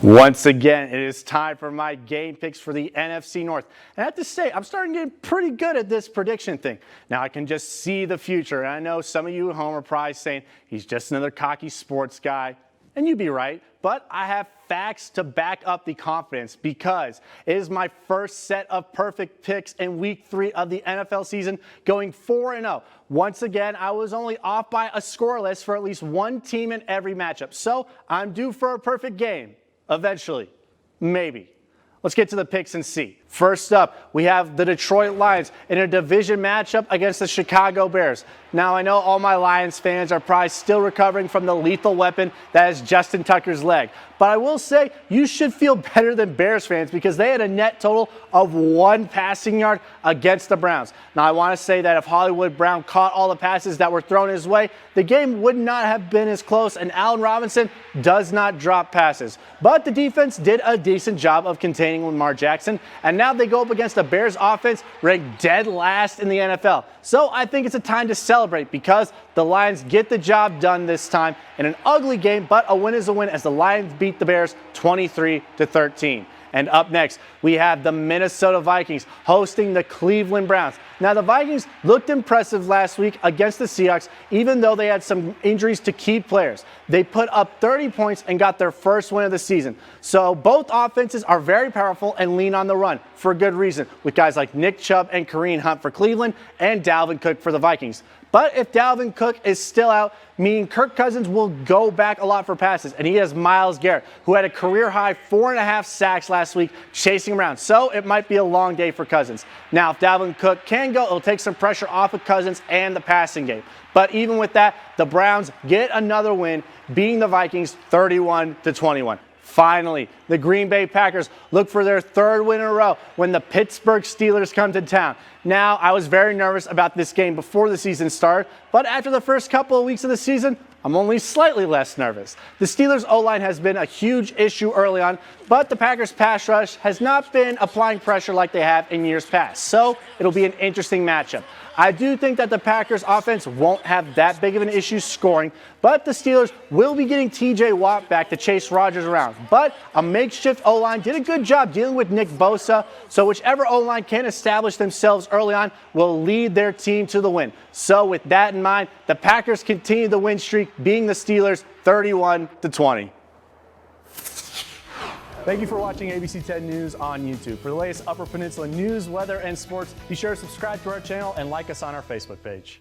Once again, it is time for my game picks for the NFC North. And I have to say, I'm starting to get pretty good at this prediction thing. Now, I can just see the future. And I know some of you at home are probably saying, he's just another cocky sports guy. And you'd be right. But I have facts to back up the confidence because it is my first set of perfect picks in week 3 of the NFL season, going 4-0. Once again, I was only off by a scoreless for at least one team in every matchup. So I'm due for a perfect game. Eventually. Maybe. Let's get to the picks and see. First up, we have the Detroit Lions in a division matchup against the Chicago Bears. Now, I know all my Lions fans are probably still recovering from the lethal weapon that is Justin Tucker's leg. But I will say you should feel better than Bears fans because they had a net total of 1 passing yard against the Browns. Now, I want to say that if Hollywood Brown caught all the passes that were thrown his way, the game would not have been as close, and Allen Robinson does not drop passes. But the defense did a decent job of containing Lamar Jackson, and now they go up against the Bears offense ranked dead last in the NFL. So I think it's a time to celebrate because the Lions get the job done this time in an ugly game, but a win is a win as the Lions beat the Bears 23-13. And up next, we have the Minnesota Vikings hosting the Cleveland Browns. Now, the Vikings looked impressive last week against the Seahawks, even though they had some injuries to key players. They put up 30 points and got their first win of the season. So both offenses are very powerful and lean on the run for a good reason, with guys like Nick Chubb and Kareem Hunt for Cleveland and Dalvin Cook for the Vikings. But if Dalvin Cook is still out, meaning Kirk Cousins will go back a lot for passes, and he has Myles Garrett, who had a career-high 4.5 sacks last week, chasing him around. So it might be a long day for Cousins. Now, if Dalvin Cook can go, it'll take some pressure off of Cousins and the passing game. But even with that, the Browns get another win, beating the Vikings 31-21. Finally, the Green Bay Packers look for their 3rd win in a row when the Pittsburgh Steelers come to town. Now, I was very nervous about this game before the season started, but after the first couple of weeks of the season, I'm only slightly less nervous. The Steelers' O-line has been a huge issue early on, but the Packers' pass rush has not been applying pressure like they have in years past, so it'll be an interesting matchup. I do think that the Packers' offense won't have that big of an issue scoring, but the Steelers will be getting TJ Watt back to chase Rodgers around. But a makeshift O-line did a good job dealing with Nick Bosa, so whichever O-line can establish themselves early on will lead their team to the win. So with that in mind, the Packers continue the win streak, beating the Steelers 31-20. Thank you for watching ABC 10 News on YouTube. For the latest Upper Peninsula news, weather, and sports, be sure to subscribe to our channel and like us on our Facebook page.